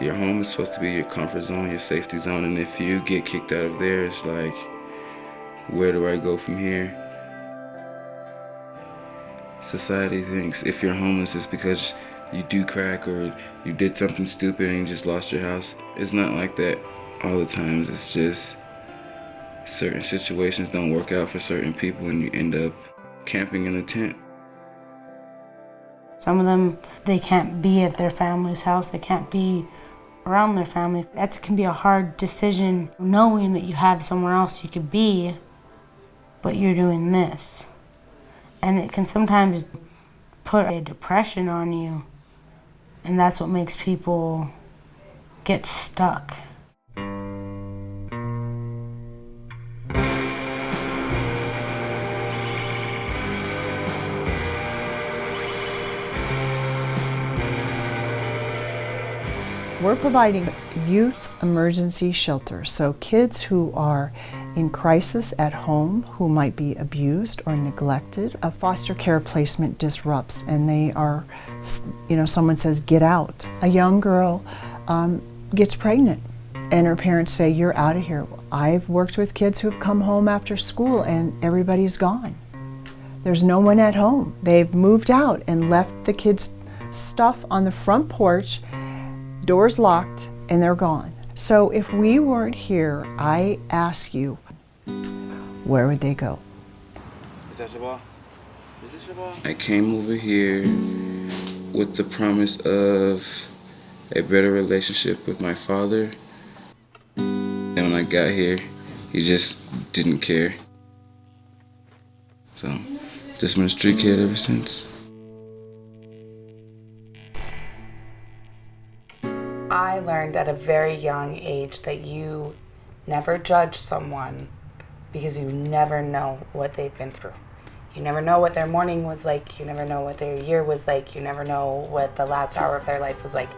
Your home is supposed to be your comfort zone, your safety zone, and if you get kicked out of there, it's like, where do I go from here? Society thinks if you're homeless, it's because you do crack or you did something stupid and you just lost your house. It's not like that all the times. It's just certain situations don't work out for certain people and you end up camping in a tent. Some of them, they can't be at their family's house. They can't be around their family. That can be a hard decision, knowing that you have somewhere else you could be, but you're doing this. And it can sometimes put a depression on you, and that's what makes people get stuck. We're providing youth emergency shelters, so kids who are in crisis at home, who might be abused or neglected. A foster care placement disrupts and they are, someone says, get out. A young girl gets pregnant and her parents say, you're out of here. I've worked with kids who've come home after school and everybody's gone. There's no one at home. They've moved out and left the kids' stuff on the front porch, doors locked, and they're gone. So if we weren't here, I ask you, where would they go? Is that your ball? Is this your ball? I came over here with the promise of a better relationship with my father. And when I got here, he just didn't care. So, just been a street kid ever since. I learned at a very young age that you never judge someone because you never know what they've been through. You never know what their morning was like. You never know what their year was like. You never know what the last hour of their life was like.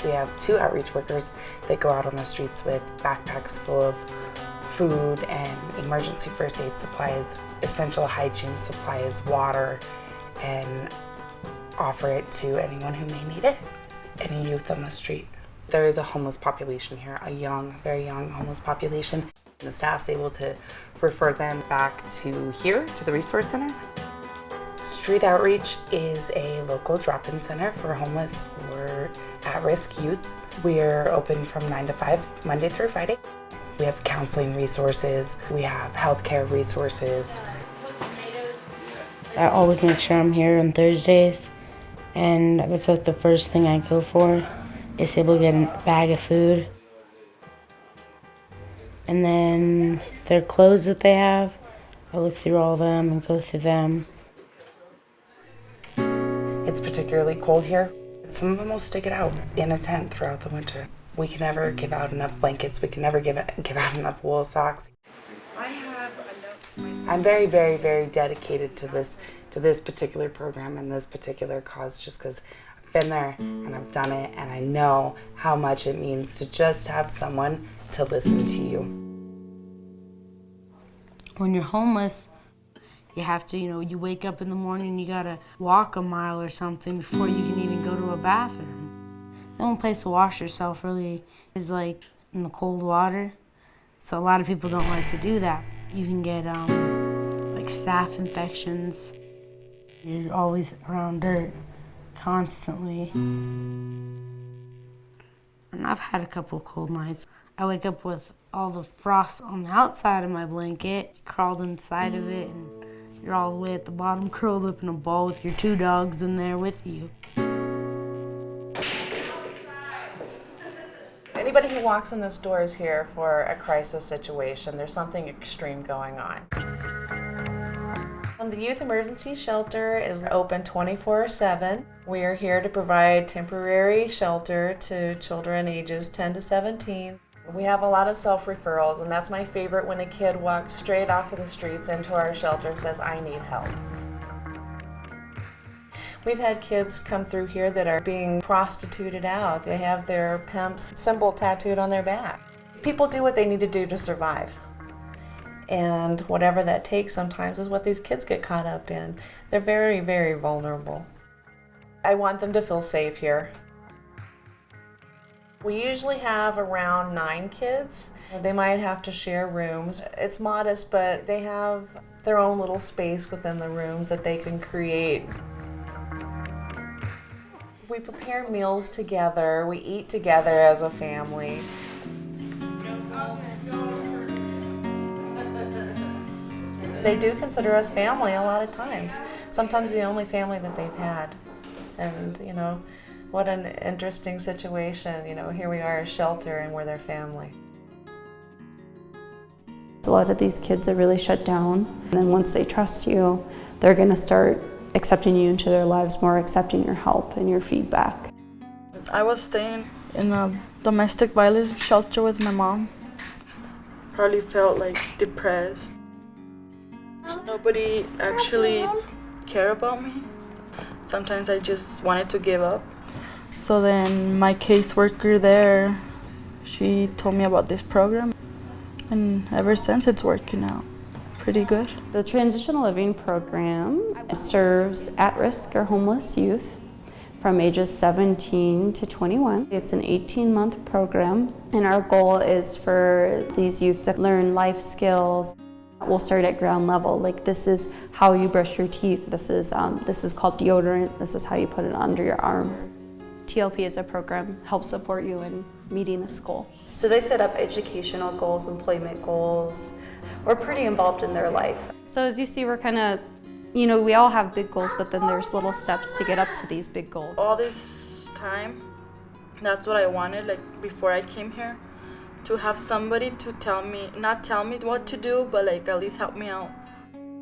We have 2 outreach workers that go out on the streets with backpacks full of food and emergency first aid supplies, essential hygiene supplies, water, and offer it to anyone who may need it, any youth on the street. There is a homeless population here, a young, very young homeless population. The staff's able to refer them back to here, to the resource center. Street Outreach is a local drop-in center for homeless or at-risk youth. We're open from 9 to 5, Monday through Friday. We have counseling resources, we have healthcare resources. I always make sure I'm here on Thursdays, and that's like the first thing I go for, is able to get a bag of food. And then their clothes that they have, I look through all of them and go through them. It's particularly cold here. Some of them will stick it out in a tent throughout the winter. We can never give out enough blankets. We can never give out enough wool socks. I'm very, very, very dedicated to this particular program and this particular cause, just because I've been there and I've done it, and I know how much it means to just have someone to listen to you. When you're homeless, you have to, you wake up in the morning, you gotta walk a mile or something before you can even go to a bathroom. The only place to wash yourself really is like in the cold water. So a lot of people don't like to do that. You can get like staph infections. You're always around dirt, constantly. And I've had a couple cold nights. I wake up with all the frost on the outside of my blanket, crawled inside of it, and you're all the way at the bottom, curled up in a ball with your 2 dogs in there with you. Anybody who walks in this door is here for a crisis situation. There's something extreme going on. The Youth Emergency Shelter is open 24/7. We are here to provide temporary shelter to children ages 10 to 17. We have a lot of self-referrals, and that's my favorite, when a kid walks straight off of the streets into our shelter and says, I need help. We've had kids come through here that are being prostituted out. They have their pimp's symbol tattooed on their back. People do what they need to do to survive. And whatever that takes sometimes is what these kids get caught up in. They're very, very vulnerable. I want them to feel safe here. We usually have around 9 kids. They might have to share rooms. It's modest, but they have their own little space within the rooms that they can create. We prepare meals together. We eat together as a family. They do consider us family a lot of times. Sometimes the only family that they've had. And, you know, what an interesting situation. You know, here we are, a shelter, and we're their family. A lot of these kids are really shut down. And then once they trust you, they're going to start accepting you into their lives more, accepting your help and your feedback. I was staying in a domestic violence shelter with my mom. Probably felt like depressed. Nobody actually cared about me. Sometimes I just wanted to give up. So then my caseworker there, she told me about this program. And ever since it's working out pretty good. The Transitional Living Program serves at-risk or homeless youth from ages 17 to 21. It's an 18-month program, and our goal is for these youth to learn life skills. We'll start at ground level, like this is how you brush your teeth, this is called deodorant, this is how you put it under your arms. TLP as a program helps support you in meeting this goal. So they set up educational goals, employment goals. We're pretty involved in their life. So as you see, we're kind of, you know, we all have big goals, but then there's little steps to get up to these big goals. All this time, that's what I wanted, like before I came here, to have somebody to not tell me what to do, but like at least help me out.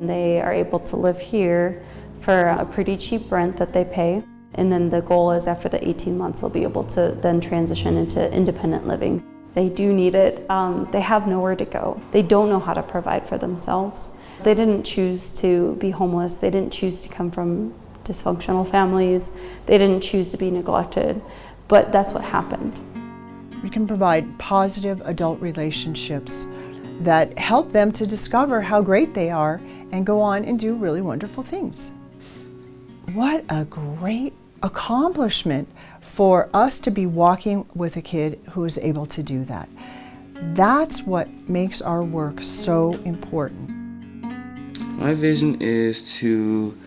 They are able to live here for a pretty cheap rent that they pay. And then the goal is after the 18 months, they'll be able to then transition into independent living. They do need it. They have nowhere to go. They don't know how to provide for themselves. They didn't choose to be homeless. They didn't choose to come from dysfunctional families. They didn't choose to be neglected, but that's what happened. We can provide positive adult relationships that help them to discover how great they are and go on and do really wonderful things. What a great accomplishment for us to be walking with a kid who is able to do that. That's what makes our work so important. My vision is to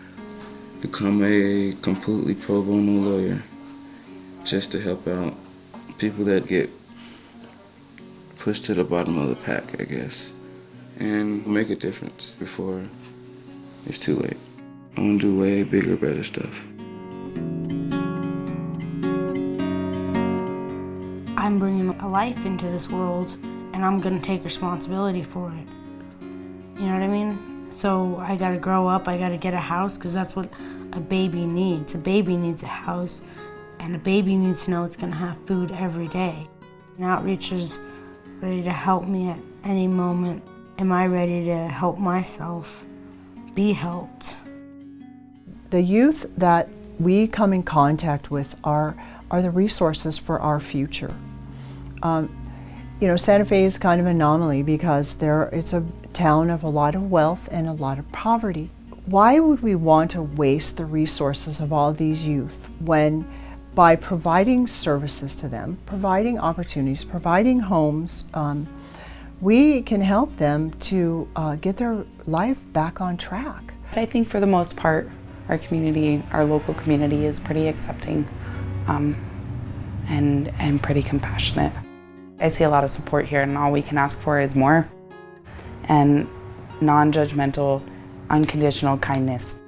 become a completely pro bono lawyer, just to help out people that get pushed to the bottom of the pack, I guess, and make a difference before it's too late. I want to do way bigger, better stuff. I'm bringing a life into this world, and I'm gonna take responsibility for it. You know what I mean? So I gotta grow up, I gotta get a house, because that's what a baby needs. A baby needs a house, and a baby needs to know it's gonna have food every day. And Outreach is ready to help me at any moment. Am I ready to help myself be helped? The youth that we come in contact with are the resources for our future. You know, Santa Fe is kind of an anomaly because it's a town of a lot of wealth and a lot of poverty. Why would we want to waste the resources of all these youth when by providing services to them, providing opportunities, providing homes, we can help them to get their life back on track? I think for the most part, our community, our local community is pretty accepting and pretty compassionate. I see a lot of support here, and all we can ask for is more and non-judgmental, unconditional kindness.